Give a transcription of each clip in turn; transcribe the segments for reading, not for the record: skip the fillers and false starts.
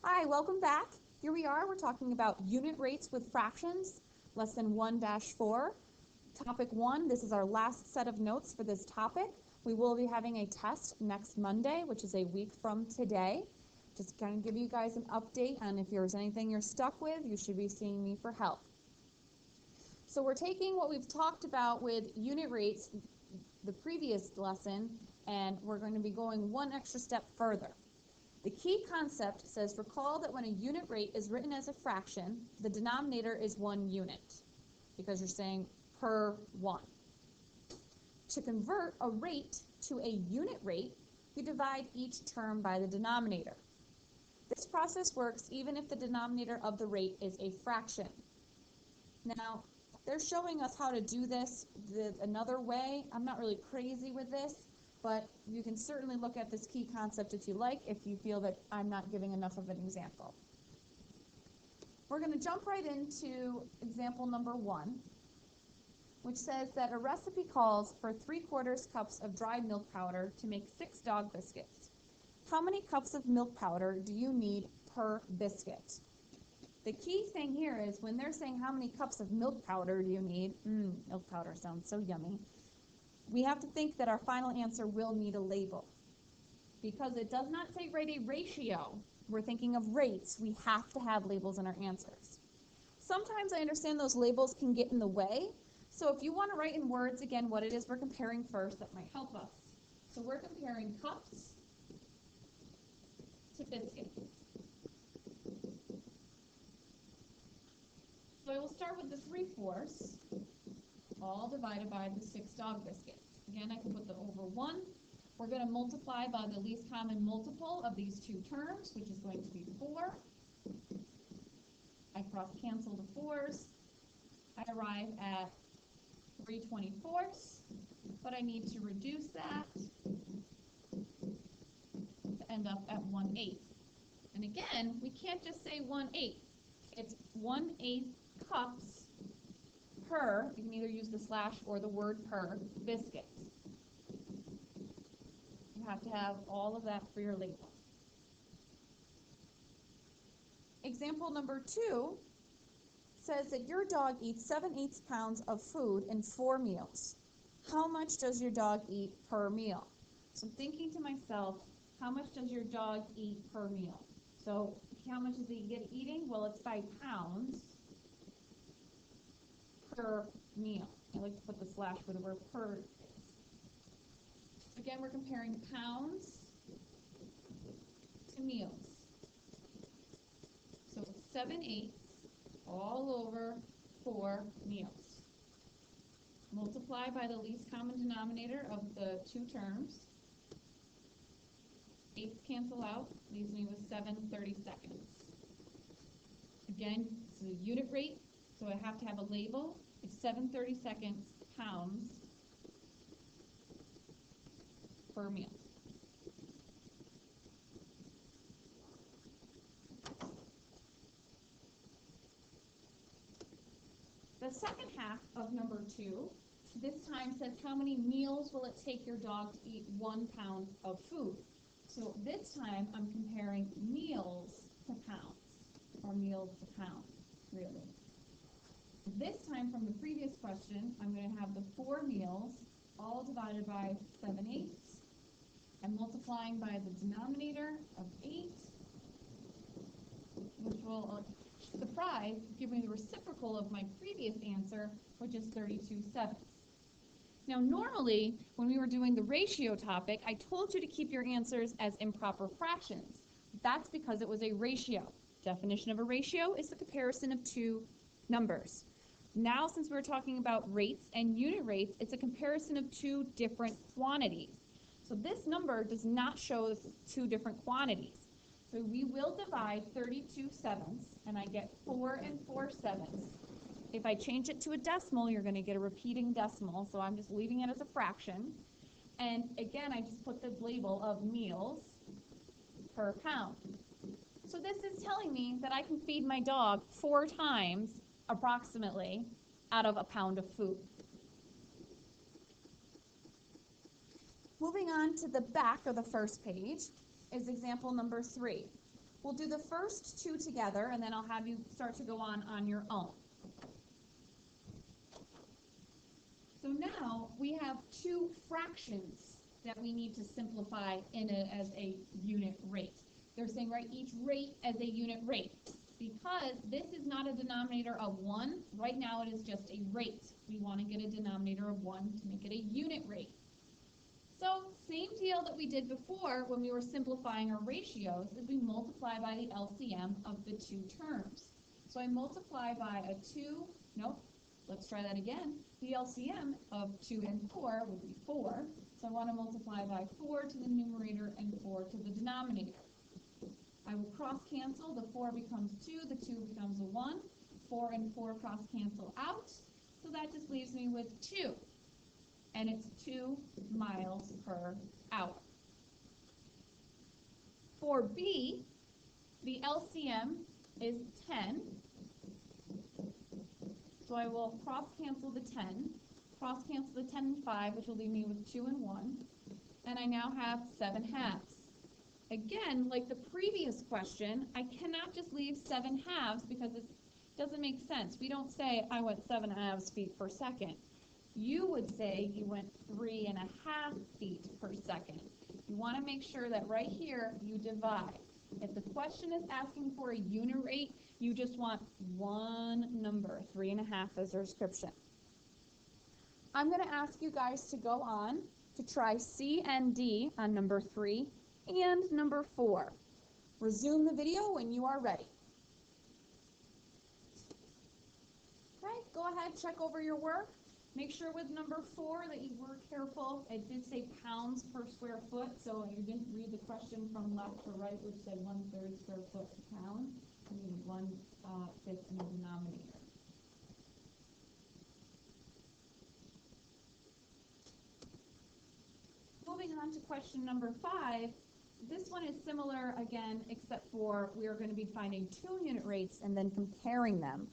Hi, welcome back. Here we are, we're talking about unit rates with fractions, lesson 1-4. Topic 1, this is our last set of notes for this topic. We will be having a test next Monday, which is a week from today. Just going to give you guys an update on if there's anything you're stuck with, you should be seeing me for help. So we're taking what we've talked about with unit rates, the previous lesson, and we're going to be going one extra step further. The key concept says, recall that when a unit rate is written as a fraction, the denominator is 1 unit, because you're saying per 1. To convert a rate to a unit rate, you divide each term by the denominator. This process works even if the denominator of the rate is a fraction. Now, they're showing us how to do this another way. I'm not really crazy with this, but you can certainly look at this key concept if you like, if you feel that I'm not giving enough of an example. We're going to jump right into example number 1, which says that a recipe calls for 3/4 cups of dried milk powder to make 6 dog biscuits. How many cups of milk powder do you need per biscuit? The key thing here is when they're saying how many cups of milk powder do you need, milk powder sounds so yummy, we have to think that our final answer will need a label. Because it does not say write a ratio, we're thinking of rates, we have to have labels in our answers. Sometimes I understand those labels can get in the way, so if you want to write in words again what it is we're comparing first, that might help us. So we're comparing cups to biscuits. So I will start with the 3/4, all divided by the 6 dog biscuits. Again, I can put the over 1. We're going to multiply by the least common multiple of these two terms, which is going to be 4. I cross cancel the 4s. I arrive at 3/24, but I need to reduce that to end up at 1/8. And again, we can't just say 1/8. It's 1/8 cups per, you can either use the slash or the word per, biscuits. You have to have all of that for your label. Example number 2 says that your dog eats 7/8 pounds of food in 4 meals. How much does your dog eat per meal? So I'm thinking to myself, how much does your dog eat per meal? So how much is he eating? Well, it's by pounds per meal. I like to put the slash where the word per is. Again, we're comparing pounds to meals. So 7/8 all over 4 meals. Multiply by the least common denominator of the two terms. 8s cancel out, leaves me with 7/32. Again, this is a unit rate, so I have to have a label. It's 7/32 pounds per meal. The second half of number 2, this time says how many meals will it take your dog to eat 1 pound of food? So this time I'm comparing meals to pounds, or meals to pounds, really. This time from the previous question, I'm going to have the 4 meals all divided by 7/8. I'm multiplying by the denominator of 8, which will, surprise, give me the reciprocal of my previous answer, which is 32/7. Now, normally, when we were doing the ratio topic, I told you to keep your answers as improper fractions. That's because it was a ratio. Definition of a ratio is the comparison of two numbers. Now, since we're talking about rates and unit rates, it's a comparison of two different quantities. So this number does not show two different quantities. So we will divide 32/7, and I get 4 4/7. If I change it to a decimal, you're going to get a repeating decimal, so I'm just leaving it as a fraction. And again, I just put the label of meals per pound. So this is telling me that I can feed my dog 4 times, approximately, out of a pound of food. Moving on to the back of the first page is example number 3. We'll do the first two together, and then I'll have you start to go on your own. So now we have two fractions that we need to simplify as a unit rate. They're saying write each rate as a unit rate. Because this is not a denominator of 1, right now it is just a rate. We want to get a denominator of 1 to make it a unit rate. So same deal that we did before when we were simplifying our ratios is we multiply by the LCM of the two terms. So I multiply by let's try that again. The LCM of 2 and 4 would be 4. So I want to multiply by 4 to the numerator and 4 to the denominator. I will cross cancel. The 4 becomes 2, the 2 becomes a 1. 4 and 4 cross cancel out. So that just leaves me with 2. And it's 2 miles per hour. For B, the LCM is 10. So I will cross cancel the 10, cross cancel the 10 and 5, which will leave me with 2 and 1. And I now have 7 halves. Again, like the previous question, I cannot just leave 7 halves because it doesn't make sense. We don't say, I went 7 halves feet per second. You would say you went 3.5 feet per second. You want to make sure that right here you divide. If the question is asking for a unit rate, you just want one number, 3.5 as your description. I'm going to ask you guys to go on to try C and D on number 3 and number 4. Resume the video when you are ready. Okay, go ahead, check over your work. Make sure with number 4 that you were careful. It did say pounds per square foot, so you didn't read the question from left to right, which said 1/3 square foot per pound. You need 1/5 in the denominator. Moving on to question number 5. This one is similar again, except for we are going to be finding 2 unit rates and then comparing them.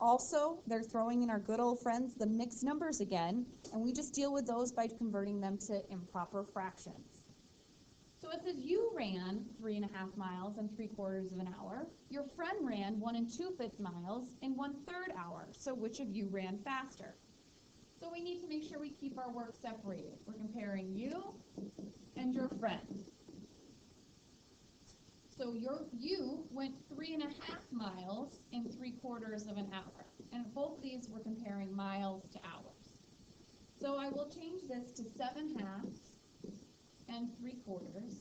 Also, they're throwing in our good old friends, the mixed numbers again, and we just deal with those by converting them to improper fractions. So it says you ran 3.5 miles in 3/4 of an hour. Your friend ran 1 2/5 miles in 1/3 hour. So which of you ran faster? So we need to make sure we keep our work separated. We're comparing you and your friend. So you went 3.5 miles in 3/4 of an hour. And both of these we're comparing miles to hours. So I will change this to 7 halves and 3/4.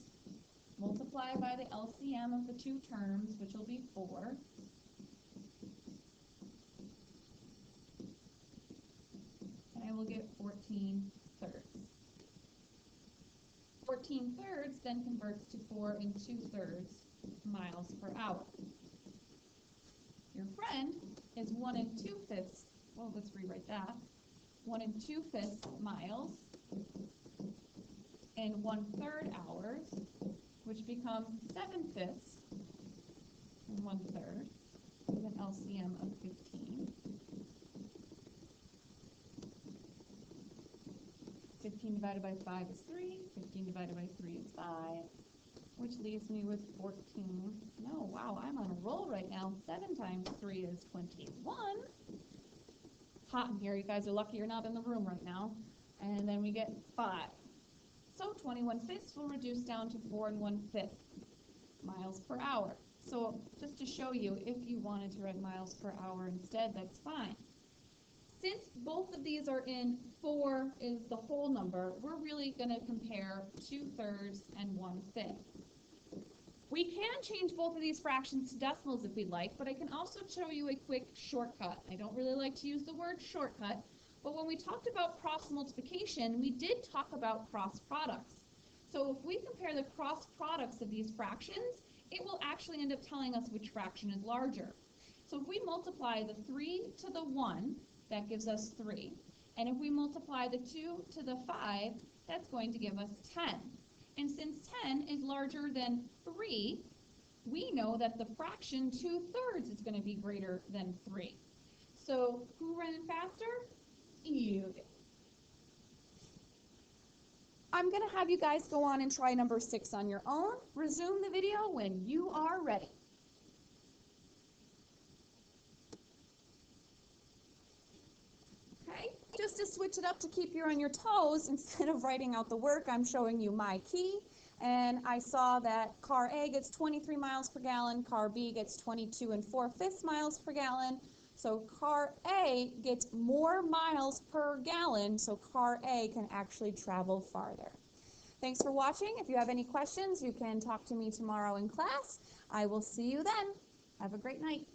Multiply by the LCM of the two terms, which will be 4. And I will get 14/3. 14/3 then converts to 4 2/3 miles per hour. Your friend is 1 2/5. Well, let's rewrite that. 1 2/5 miles in 1/3 hours, which becomes 7/5 and 1/3 with an LCM of 15. 15 divided by 5 is 3. 15 divided by 3 is 5, which leaves me with 14. No, wow, I'm on a roll right now. 7 times 3 is 21. Hot in here. You guys are lucky you're not in the room right now. And then we get 5. So 21/5 will reduce down to 4 1/5 miles per hour. So just to show you, if you wanted to write miles per hour instead, that's fine. Since both of these are in 4 is the whole number, we're really going to compare 2/3 and 1/5. We can change both of these fractions to decimals if we'd like, but I can also show you a quick shortcut. I don't really like to use the word shortcut, but when we talked about cross multiplication, we did talk about cross products. So if we compare the cross products of these fractions, it will actually end up telling us which fraction is larger. So if we multiply the 3 to the 1, that gives us 3. And if we multiply the 2 to the 5, that's going to give us 10. And since 10 is larger than 3, we know that the fraction 2/3 is going to be greater than 3. So who ran faster? You did. I'm going to have you guys go on and try number 6 on your own. Resume the video when you are ready. Okay, just to switch it up to keep you on your toes, instead of writing out the work, I'm showing you my key. And I saw that car A gets 23 miles per gallon, car B gets 22 4/5 miles per gallon. So car A gets more miles per gallon, so car A can actually travel farther. Thanks for watching. If you have any questions, you can talk to me tomorrow in class. I will see you then. Have a great night.